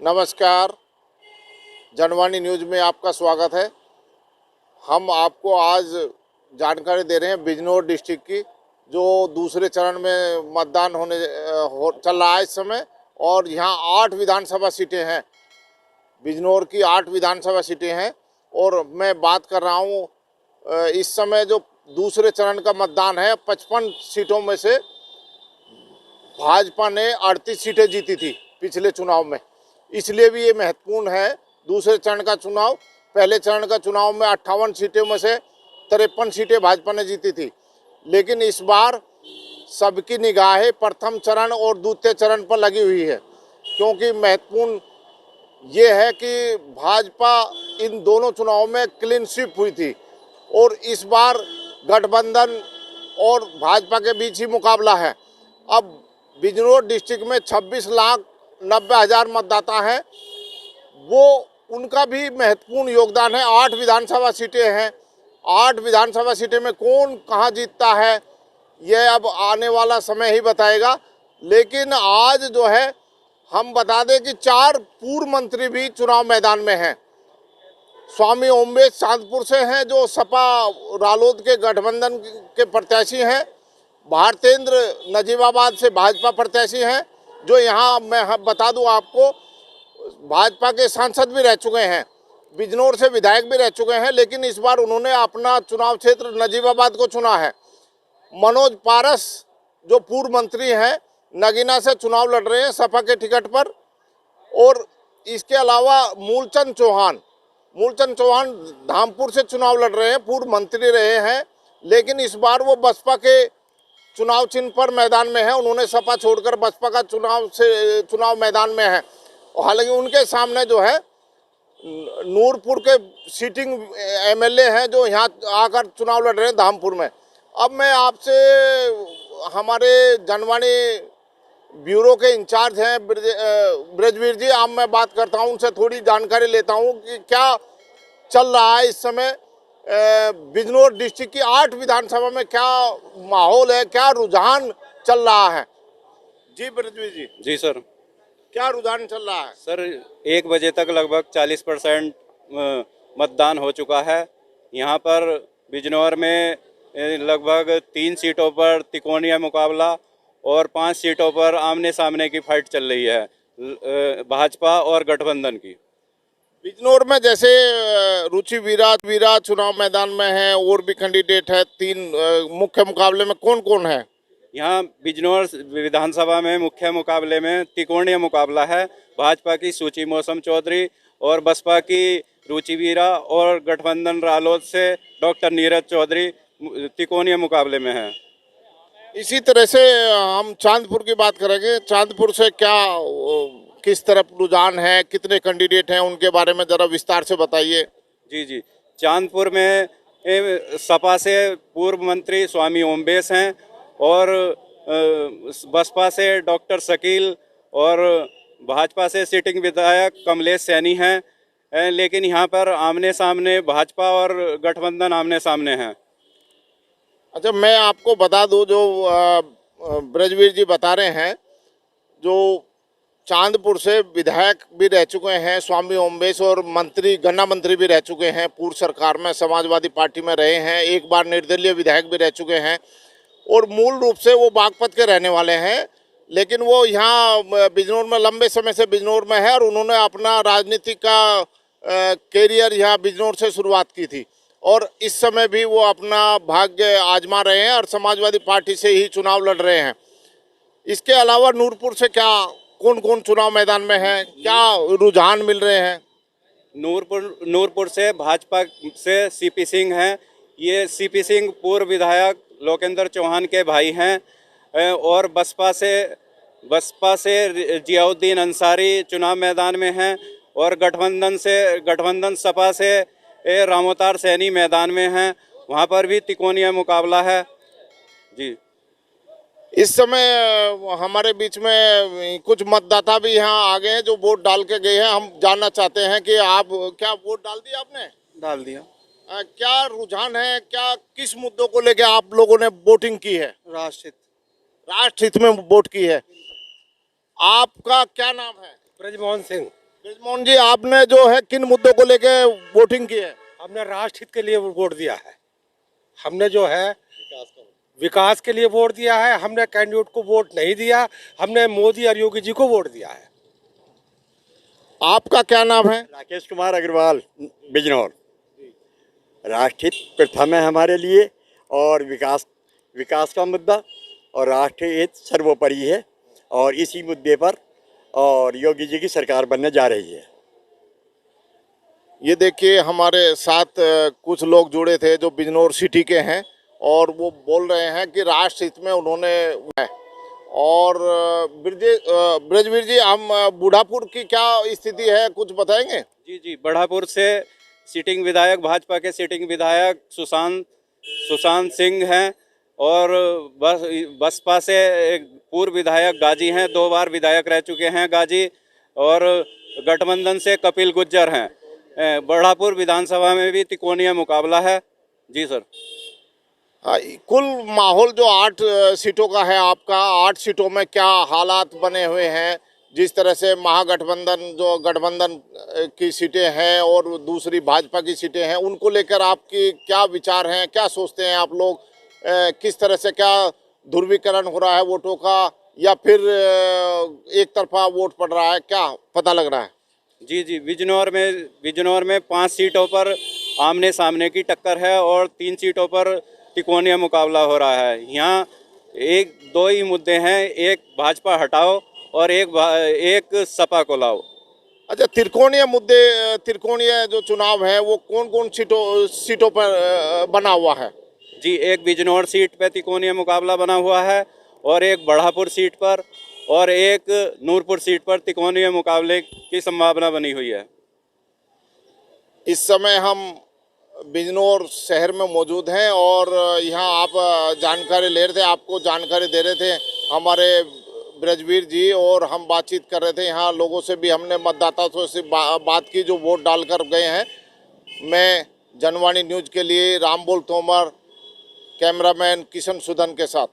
नमस्कार, जनवाणी न्यूज़ में आपका स्वागत है। हम आपको आज जानकारी दे रहे हैं बिजनौर डिस्ट्रिक्ट की, जो दूसरे चरण में मतदान चल रहा है इस समय। और यहाँ 8 विधानसभा सीटें हैं, बिजनौर की 8 विधानसभा सीटें हैं। और मैं बात कर रहा हूँ इस समय जो दूसरे चरण का मतदान है, 55 सीटों में से भाजपा ने 38 सीटें जीती थी पिछले चुनाव में, इसलिए भी ये महत्वपूर्ण है दूसरे चरण का चुनाव। पहले चरण का चुनाव में 58 सीटों में से 53 सीटें भाजपा ने जीती थी, लेकिन इस बार सबकी निगाहें प्रथम चरण और द्वितीय चरण पर लगी हुई है, क्योंकि महत्वपूर्ण ये है कि भाजपा इन दोनों चुनावों में क्लीन स्वीप हुई थी और इस बार गठबंधन और भाजपा के बीच ही मुकाबला है। अब बिजनौर डिस्ट्रिक्ट में 26,90,000 मतदाता हैं, वो उनका भी महत्वपूर्ण योगदान है। 8 विधानसभा सीटें हैं, 8 विधानसभा सीटें में कौन कहाँ जीतता है यह अब आने वाला समय ही बताएगा। लेकिन आज जो है हम बता दें कि 4 पूर्व मंत्री भी चुनाव मैदान में हैं। स्वामी ओमवेश चांदपुर से हैं, जो सपा रालोद के गठबंधन के प्रत्याशी हैं। भारतेंद्र नजीबाबाद से भाजपा प्रत्याशी हैं, जो यहाँ मैं बता दूं आपको भाजपा के सांसद भी रह चुके हैं, बिजनौर से विधायक भी रह चुके हैं, लेकिन इस बार उन्होंने अपना चुनाव क्षेत्र नजीबाबाद को चुना है। मनोज पारस जो पूर्व मंत्री हैं, नगीना से चुनाव लड़ रहे हैं सपा के टिकट पर। और इसके अलावा मूलचंद चौहान धामपुर से चुनाव लड़ रहे हैं, पूर्व मंत्री रहे हैं, लेकिन इस बार वो बसपा के चुनाव चिन्ह पर मैदान में है। उन्होंने सपा छोड़कर बसपा का चुनाव मैदान में है। हालांकि उनके सामने जो है नूरपुर के सिटिंग एमएलए हैं, जो यहाँ आकर चुनाव लड़ रहे हैं धामपुर में। अब मैं आपसे हमारे जनवाणी ब्यूरो के इंचार्ज हैं ब्रजवीर जी, अब मैं बात करता हूँ उनसे, थोड़ी जानकारी लेता हूँ कि क्या चल रहा है इस समय बिजनौर डिस्ट्रिक्ट की 8 विधानसभा में, क्या माहौल है, क्या रुझान चल रहा है। जी ब्रजवीर जी। जी सर, क्या रुझान चल रहा है? सर 1 बजे तक लगभग 40% मतदान हो चुका है। यहाँ पर बिजनौर में लगभग 3 सीटों पर त्रिकोणीय मुकाबला और 5 सीटों पर आमने सामने की फाइट चल रही है भाजपा और गठबंधन की। बिजनौर में जैसे रुचि वीरा चुनाव मैदान में है, और भी कैंडिडेट है। 3 मुख्य मुकाबले में कौन कौन है? यहाँ बिजनौर विधानसभा में मुख्य मुकाबले में त्रिकोणीय मुकाबला है। भाजपा की सूची मौसम चौधरी और बसपा की रुचि वीरा और गठबंधन रालोद से डॉक्टर नीरज चौधरी त्रिकोणीय मुकाबले में है। इसी तरह से हम चांदपुर की बात करेंगे। चांदपुर से किस तरफ रुझान है, कितने कैंडिडेट हैं, उनके बारे में जरा विस्तार से बताइए। जी, चांदपुर में सपा से पूर्व मंत्री स्वामी ओमवेश हैं और बसपा से डॉक्टर शकील और भाजपा से सिटिंग विधायक कमलेश सैनी हैं। लेकिन यहाँ पर आमने सामने भाजपा और गठबंधन आमने सामने हैं। अच्छा, मैं आपको बता दूं, जो ब्रजवीर जी बता रहे हैं, जो चांदपुर से विधायक भी रह चुके हैं स्वामी ओमवेश, और गन्ना मंत्री भी रह चुके हैं, पूर्व सरकार में समाजवादी पार्टी में रहे हैं, एक बार निर्दलीय विधायक भी रह चुके हैं, और मूल रूप से वो बागपत के रहने वाले हैं। लेकिन वो यहाँ बिजनौर में लंबे समय से बिजनौर में है, और उन्होंने अपना राजनीतिक का कैरियर यहाँ बिजनौर से शुरुआत की थी, और इस समय भी वो अपना भाग्य आजमा रहे हैं और समाजवादी पार्टी से ही चुनाव लड़ रहे हैं। इसके अलावा नूरपुर से कौन कौन चुनाव मैदान में है, क्या रुझान मिल रहे हैं? नूरपुर से भाजपा से सीपी सिंह हैं। ये सीपी सिंह पूर्व विधायक लोकेंद्र चौहान के भाई हैं। और बसपा से जियाउद्दीन अंसारी चुनाव मैदान में हैं, और गठबंधन सपा से रामोतार सैनी मैदान में हैं। वहाँ पर भी त्रिकोणीय मुकाबला है। जी, इस समय हमारे बीच में कुछ मतदाता भी यहाँ आ गए हैं जो वोट डाल के गए हैं। हम जानना चाहते हैं कि आप क्या वोट डाल दिया? आपने डाल दिया। क्या रुझान है, क्या किस मुद्दों को लेकर आप लोगों ने वोटिंग की है? राष्ट्रहित। राष्ट्रहित में वोट की है। आपका क्या नाम है? ब्रजमोहन सिंह। ब्रिजमोहन जी, आपने जो है किन मुद्दों को लेकर वोटिंग की है? हमने राष्ट्रहित के लिए वोट दिया है। हमने जो है विकास के लिए वोट दिया है। हमने कैंडिडेट को वोट नहीं दिया। हमने मोदी और योगी जी को वोट दिया है। आपका क्या नाम है? राकेश कुमार अग्रवाल, बिजनौर। राष्ट्रहित प्रथम है हमारे लिए, और विकास का मुद्दा और राष्ट्रीय हित सर्वोपरि है, और इसी मुद्दे पर और योगी जी की सरकार बनने जा रही है। ये देखिए, हमारे साथ कुछ लोग जुड़े थे जो बिजनौर सिटी के हैं, और वो बोल रहे हैं कि राष्ट्रहित में उन्होंने है। और ब्रजवीर जी, हम बूढ़ापुर की क्या स्थिति है, कुछ बताएंगे? जी जी, बढ़ापुर से सिटिंग विधायक, भाजपा के सिटिंग विधायक सुशांत सिंह हैं, और बसपा से एक पूर्व विधायक गाजी हैं, 2 बार विधायक रह चुके हैं गाजी, और गठबंधन से कपिल गुज्जर हैं। बढ़ापुर विधानसभा में भी तिकोनिया मुकाबला है। जी सर। कुल माहौल जो 8 सीटों का है आपका, 8 सीटों में क्या हालात बने हुए हैं? जिस तरह से महागठबंधन, जो गठबंधन की सीटें हैं और दूसरी भाजपा की सीटें हैं, उनको लेकर आपकी क्या विचार हैं, क्या सोचते हैं आप लोग? किस तरह से क्या ध्रुवीकरण हो रहा है वोटों का, या फिर एक तरफा वोट पड़ रहा है, क्या पता लग रहा है? जी जी, बिजनौर में 5 सीटों पर आमने सामने की टक्कर है, और 3 सीटों पर तिकोनिया मुकाबला हो रहा है। यहाँ 1-2 ही मुद्दे हैं, एक भाजपा हटाओ और एक सपा को लाओ। अच्छा, त्रिकोणीय जो चुनाव है वो कौन कौन सीटों पर बना हुआ है? जी, एक बिजनौर सीट पे तिकोनिया मुकाबला बना हुआ है, और एक बढ़ापुर सीट पर, और एक नूरपुर सीट पर तिकोनिया मुकाबले की संभावना बनी हुई है। इस समय हम बिजनौर शहर में मौजूद हैं, और यहाँ आप जानकारी ले रहे थे, आपको जानकारी दे रहे थे हमारे ब्रजवीर जी, और हम बातचीत कर रहे थे यहाँ लोगों से भी। हमने मतदाताओं से बात की जो वोट डालकर गए हैं। मैं जनवाणी न्यूज़ के लिए रामबोल तोमर, कैमरामैन किशन सुदन के साथ।